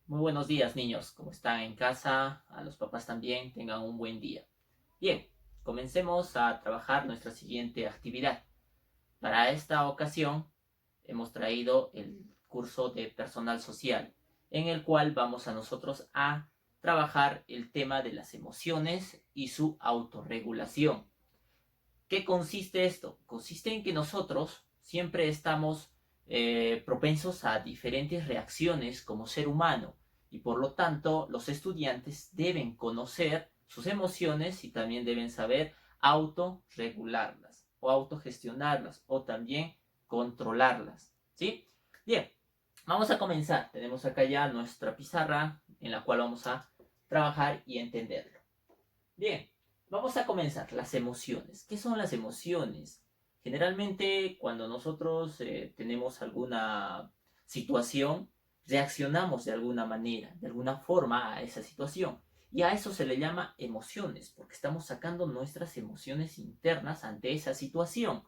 Muy buenos días, niños. ¿Cómo están en casa? A los papás también. Tengan un buen día. Bien, comencemos a trabajar nuestra siguiente actividad. Para esta ocasión hemos traído el curso de personal social, en el cual vamos a nosotros a trabajar el tema de las emociones y su autorregulación. ¿Qué consiste esto? Consiste en que nosotros siempre estamos propensos a diferentes reacciones como ser humano y por lo tanto los estudiantes deben conocer sus emociones y también deben saber autorregularlas o autogestionarlas o también controlarlas. ¿Sí? Bien, vamos a comenzar. Tenemos acá ya nuestra pizarra en la cual vamos a trabajar y entenderlo. Bien, vamos a comenzar. Las emociones. ¿Qué son las emociones? Generalmente cuando nosotros tenemos alguna situación, reaccionamos de alguna manera, de alguna forma a esa situación. Y a eso se le llama emociones, porque estamos sacando nuestras emociones internas ante esa situación.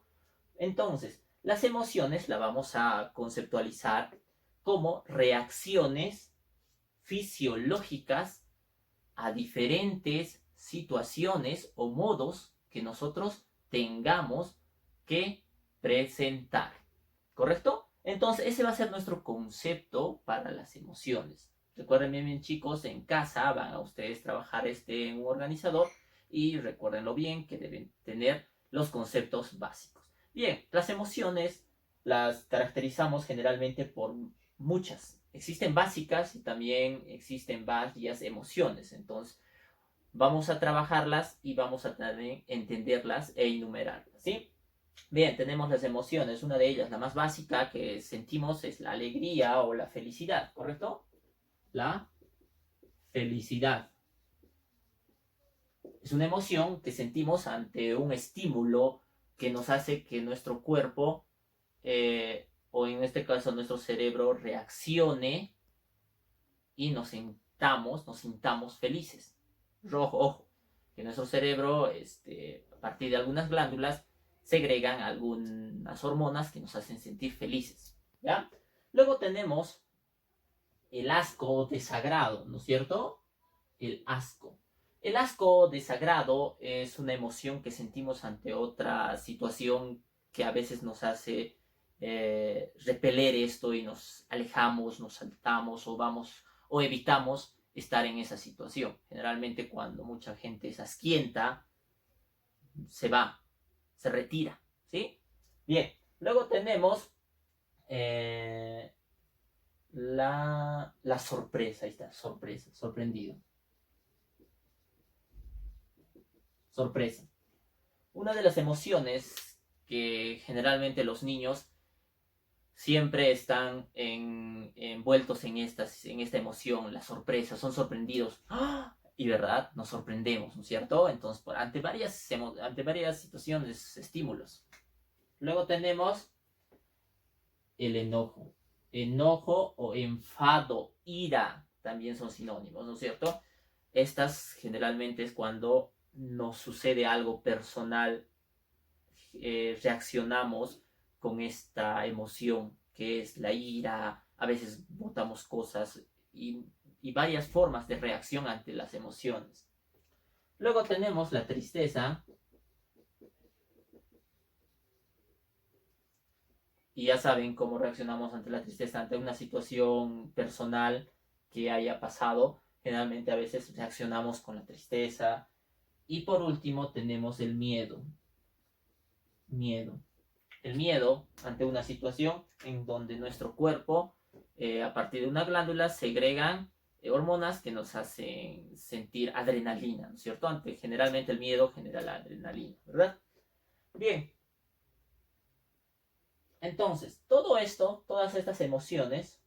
Entonces, las emociones las vamos a conceptualizar como reacciones fisiológicas a diferentes situaciones o modos que nosotros tengamos que presentar. ¿Correcto? Entonces, ese va a ser nuestro concepto para las emociones. Recuerden bien, chicos, en casa van a ustedes trabajar en un organizador y recuérdenlo bien que deben tener los conceptos básicos. Bien, las emociones las caracterizamos generalmente por muchas. Existen básicas y también existen varias emociones. Entonces, vamos a trabajarlas y vamos a también entenderlas e enumerarlas, ¿sí? Bien, tenemos las emociones. Una de ellas, la más básica que sentimos, es la alegría o la felicidad, ¿correcto? La felicidad. Es una emoción que sentimos ante un estímulo que nos hace que nuestro cuerpo, o en este caso nuestro cerebro, reaccione y nos sintamos felices. Rojo, ojo, que nuestro cerebro, a partir de algunas glándulas, segregan algunas hormonas que nos hacen sentir felices. ¿Ya? Luego tenemos el asco o desagrado, ¿no es cierto? El asco. El asco o desagrado es una emoción que sentimos ante otra situación que a veces nos hace repeler esto y nos alejamos, nos saltamos o vamos o evitamos estar en esa situación. Generalmente cuando mucha gente es asquienta, se va, se retira, ¿sí? Bien, luego tenemos eh, la sorpresa, ahí está, sorpresa, sorprendido, sorpresa. Una de las emociones que generalmente los niños siempre están envueltos en esta emoción, la sorpresa, son sorprendidos. ¡Ah! Y verdad, nos sorprendemos, ¿no es cierto? Entonces, ante varias situaciones, estímulos. Luego tenemos el enojo. Enojo o enfado, ira, también son sinónimos, ¿no es cierto? Estas generalmente es cuando nos sucede algo personal, reaccionamos con esta emoción que es la ira, a veces botamos cosas y varias formas de reacción ante las emociones. Luego tenemos la tristeza y ya saben cómo reaccionamos ante la tristeza, ante una situación personal que haya pasado. Generalmente a veces reaccionamos con la tristeza. Y por último tenemos el miedo. Miedo. El miedo ante una situación en donde nuestro cuerpo, a partir de una glándula, segregan hormonas que nos hacen sentir adrenalina, ¿no es cierto? Generalmente el miedo genera la adrenalina, ¿verdad? Bien, entonces, todo esto, todas estas emociones,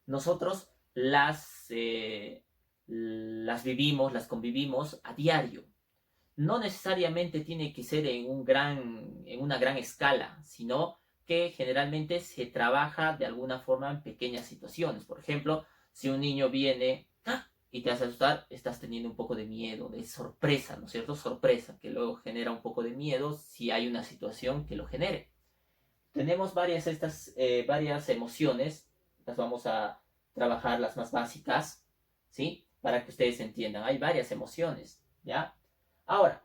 nosotros las vivimos, las convivimos a diario. No necesariamente tiene que ser en una gran escala, sino que generalmente se trabaja de alguna forma en pequeñas situaciones. Por ejemplo, si un niño viene y te hace asustar, estás teniendo un poco de miedo, de sorpresa, ¿no es cierto? Sorpresa, que luego genera un poco de miedo si hay una situación que lo genere. Tenemos varias emociones, las vamos trabajar las más básicas, ¿sí? Para que ustedes entiendan. Hay varias emociones, ¿ya? Ahora,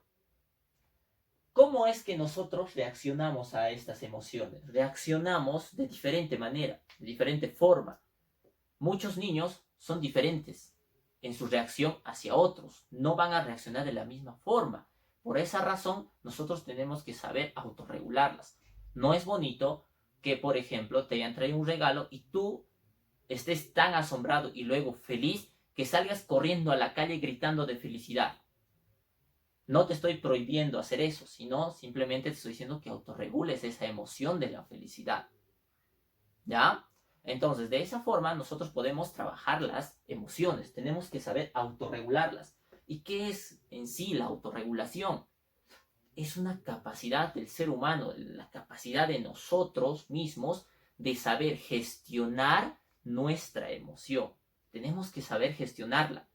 ¿cómo es que nosotros reaccionamos a estas emociones? Reaccionamos de diferente manera, de diferente forma. Muchos niños son diferentes en su reacción hacia otros. No van a reaccionar de la misma forma. Por esa razón, nosotros tenemos que saber autorregularlas. No es bonito que, por ejemplo, te hayan traído un regalo y tú estés tan asombrado y luego feliz que salgas corriendo a la calle gritando de felicidad. No te estoy prohibiendo hacer eso, sino simplemente te estoy diciendo que autorregules esa emoción de la felicidad. ¿Ya? Entonces, de esa forma nosotros podemos trabajar las emociones. Tenemos que saber autorregularlas. ¿Y qué es en sí la autorregulación? Es una capacidad del ser humano, la capacidad de nosotros mismos de saber gestionar nuestra emoción. Tenemos que saber gestionarla.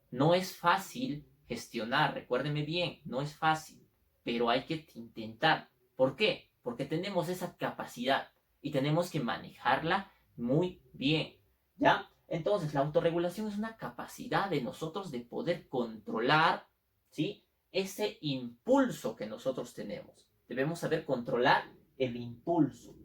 No es fácil gestionar, recuérdeme bien, no es fácil, pero hay que intentar. ¿Por qué? Porque tenemos esa capacidad y tenemos que manejarla muy bien, ¿ya? Entonces, la autorregulación es una capacidad de nosotros de poder controlar, ¿sí? Ese impulso que nosotros tenemos. Debemos saber controlar el impulso,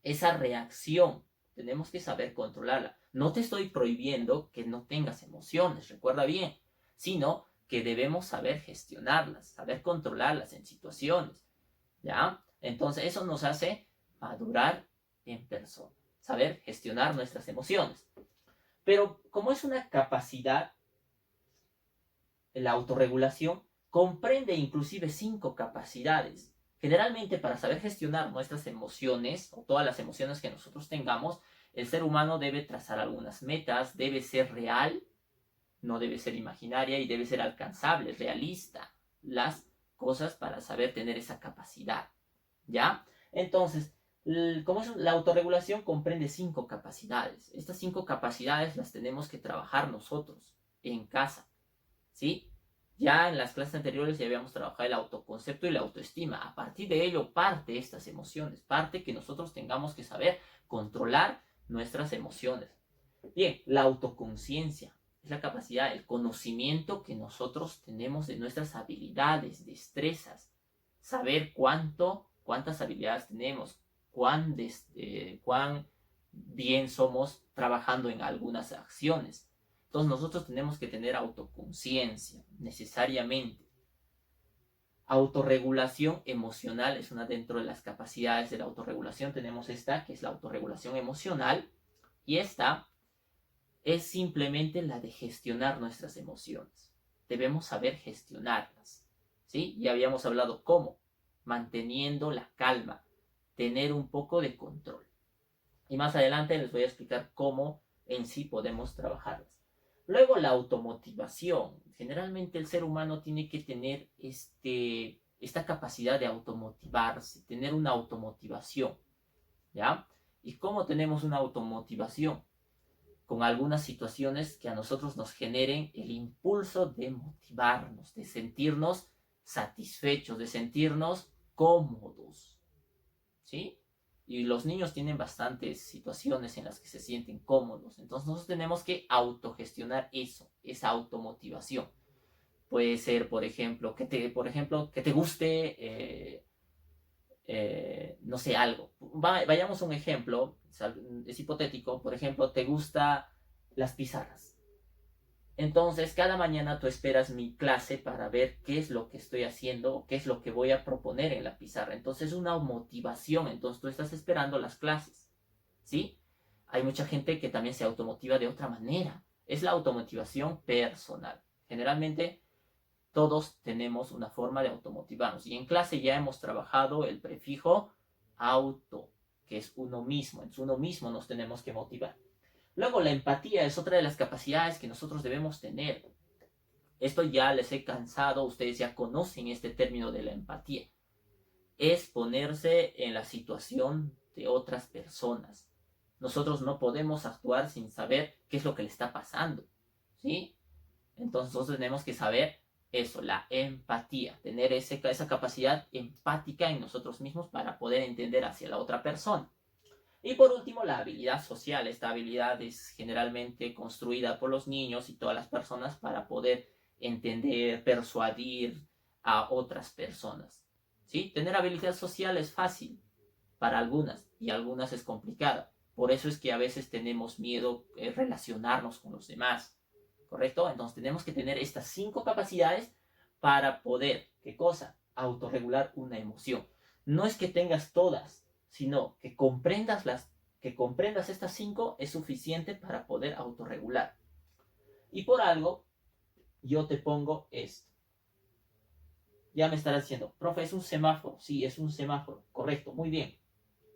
esa reacción. Tenemos que saber controlarla. No te estoy prohibiendo que no tengas emociones, recuerda bien, sino que debemos saber gestionarlas, saber controlarlas en situaciones, ¿ya? Entonces eso nos hace madurar en persona, saber gestionar nuestras emociones. Pero como es una capacidad, la autorregulación comprende inclusive 5 capacidades. Generalmente para saber gestionar nuestras emociones o todas las emociones que nosotros tengamos, el ser humano debe trazar algunas metas, debe ser real, no debe ser imaginaria y debe ser alcanzable, realista, las cosas para saber tener esa capacidad, ¿ya? Entonces, como es, la autorregulación comprende 5 capacidades. Estas 5 capacidades las tenemos que trabajar nosotros en casa, ¿sí? Ya en las clases anteriores ya habíamos trabajado el autoconcepto y la autoestima. A partir de ello parte estas emociones, parte que nosotros tengamos que saber controlar nuestras emociones. Bien, la autoconciencia es la capacidad, el conocimiento que nosotros tenemos de nuestras habilidades, destrezas, saber cuántas habilidades tenemos, cuán bien somos trabajando en algunas acciones. Entonces nosotros tenemos que tener autoconciencia, necesariamente. Autorregulación emocional es una dentro de las capacidades de la autorregulación. Tenemos esta, que es la autorregulación emocional, y esta es simplemente la de gestionar nuestras emociones. Debemos saber gestionarlas, ¿sí? Ya habíamos hablado cómo, manteniendo la calma, tener un poco de control. Y más adelante les voy a explicar cómo en sí podemos trabajarlas. Luego la automotivación. Generalmente el ser humano tiene que tener esta capacidad de automotivarse, tener una automotivación, ¿ya? ¿Y cómo tenemos una automotivación? Con algunas situaciones que a nosotros nos generen el impulso de motivarnos, de sentirnos satisfechos, de sentirnos cómodos, ¿sí? Y los niños tienen bastantes situaciones en las que se sienten cómodos. Entonces nosotros tenemos que autogestionar eso, esa automotivación. Puede ser, por ejemplo, que te guste, no sé, algo. Vayamos a un ejemplo, es hipotético. Por ejemplo, te gustan las pizarras. Entonces, cada mañana tú esperas mi clase para ver qué es lo que estoy haciendo o qué es lo que voy a proponer en la pizarra. Entonces, es una motivación. Entonces, tú estás esperando las clases, ¿sí? Hay mucha gente que también se automotiva de otra manera. Es la automotivación personal. Generalmente, todos tenemos una forma de automotivarnos. Y en clase ya hemos trabajado el prefijo auto, que es uno mismo. En uno mismo nos tenemos que motivar. Luego, la empatía es otra de las capacidades que nosotros debemos tener. Esto ya les he cansado, ustedes ya conocen este término de la empatía. Es ponerse en la situación de otras personas. Nosotros no podemos actuar sin saber qué es lo que le está pasando, ¿sí? Entonces nosotros tenemos que saber eso, la empatía, tener esa capacidad empática en nosotros mismos para poder entender hacia la otra persona. Y por último, la habilidad social. Esta habilidad es generalmente construida por los niños y todas las personas para poder entender, persuadir a otras personas. ¿Sí? Tener habilidad social es fácil para algunas y algunas es complicada. Por eso es que a veces tenemos miedo de relacionarnos con los demás. ¿Correcto? Entonces tenemos que tener estas 5 capacidades para poder, ¿qué cosa? Autorregular una emoción. No es que tengas todas, sino que comprendas estas 5 es suficiente para poder autorregular. Y por algo, yo te pongo esto. Ya me estarás diciendo, profe, es un semáforo. Sí, es un semáforo. Correcto, muy bien.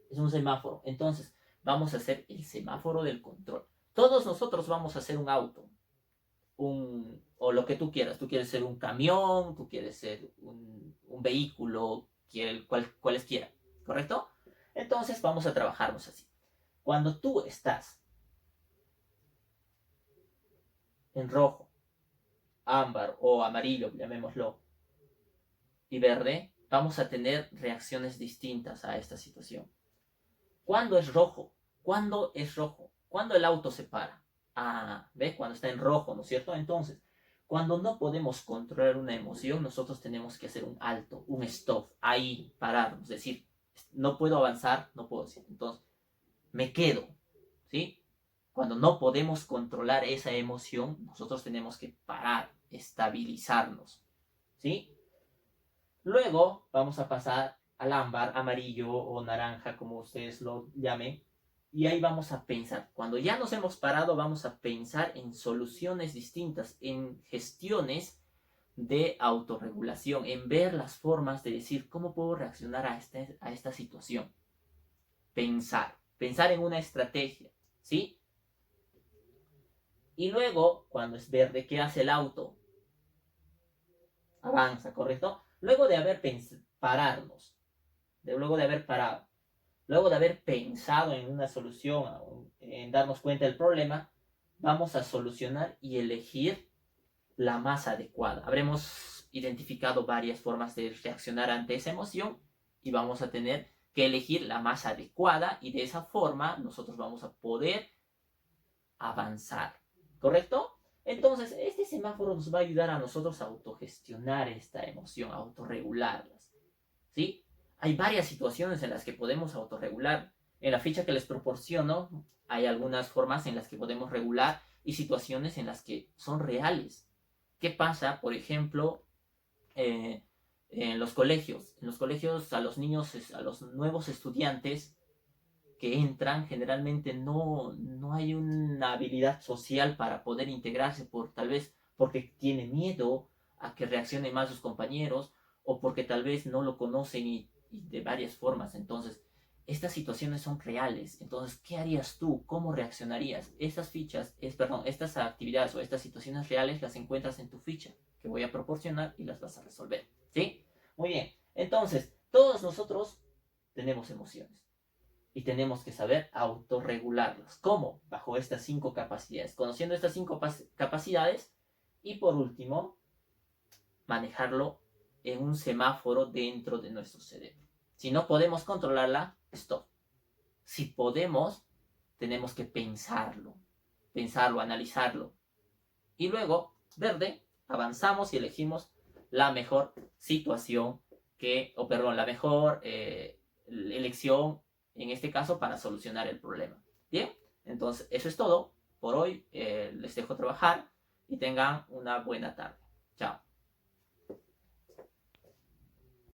Es un semáforo. Entonces, vamos a hacer el semáforo del control. Todos nosotros vamos a hacer un auto. O lo que tú quieras. Tú quieres ser un camión, tú quieres ser un vehículo, cualesquiera. ¿Correcto? Entonces, vamos a trabajarnos así. Cuando tú estás en rojo, ámbar o amarillo, llamémoslo, y verde, vamos a tener reacciones distintas a esta situación. ¿Cuándo es rojo? ¿Cuándo es rojo? ¿Cuándo el auto se para? Ah, ¿ves? Cuando está en rojo, ¿no es cierto? Entonces, cuando no podemos controlar una emoción, nosotros tenemos que hacer un alto, un stop, ahí, pararnos, es decir, no puedo avanzar, no puedo decir. Entonces, me quedo, ¿sí? Cuando no podemos controlar esa emoción, nosotros tenemos que parar, estabilizarnos, ¿sí? Luego vamos a pasar al ámbar, amarillo o naranja, como ustedes lo llamen, y ahí vamos a pensar. Cuando ya nos hemos parado, vamos a pensar en soluciones distintas, en gestiones de autorregulación, en ver las formas de decir cómo puedo reaccionar a esta situación. Pensar en una estrategia, ¿sí? Y luego, cuando es verde, ¿qué hace el auto? Avanza, ¿correcto? Luego de haber pararnos, luego de haber parado, luego de haber pensado en una solución, en darnos cuenta del problema, vamos a solucionar y elegir la más adecuada. Habremos identificado varias formas de reaccionar ante esa emoción y vamos a tener que elegir la más adecuada y de esa forma nosotros vamos a poder avanzar. ¿Correcto? Entonces, este semáforo nos va a ayudar a nosotros a autogestionar esta emoción, a autorregularlas. ¿Sí? Hay varias situaciones en las que podemos autorregular. En la ficha que les proporciono, hay algunas formas en las que podemos regular y situaciones en las que son reales. ¿Qué pasa, por ejemplo, en los colegios? En los colegios a los niños, a los nuevos estudiantes que entran, generalmente no hay una habilidad social para poder integrarse, tal vez porque tiene miedo a que reaccionen más sus compañeros o porque tal vez no lo conocen y de varias formas. Entonces, estas situaciones son reales. Entonces, ¿qué harías tú? ¿Cómo reaccionarías? Estas actividades o estas situaciones reales las encuentras en tu ficha que voy a proporcionar y las vas a resolver. ¿Sí? Muy bien. Entonces, todos nosotros tenemos emociones y tenemos que saber autorregularlas. ¿Cómo? Bajo estas 5 capacidades. Conociendo estas 5 capacidades y por último, manejarlo en un semáforo dentro de nuestro cerebro. Si no podemos controlarla, stop. Si podemos, tenemos que pensarlo, analizarlo. Y luego, verde, avanzamos y elegimos la mejor situación la mejor elección en este caso para solucionar el problema. Bien, entonces eso es todo por hoy. Les dejo trabajar y tengan una buena tarde. Chao.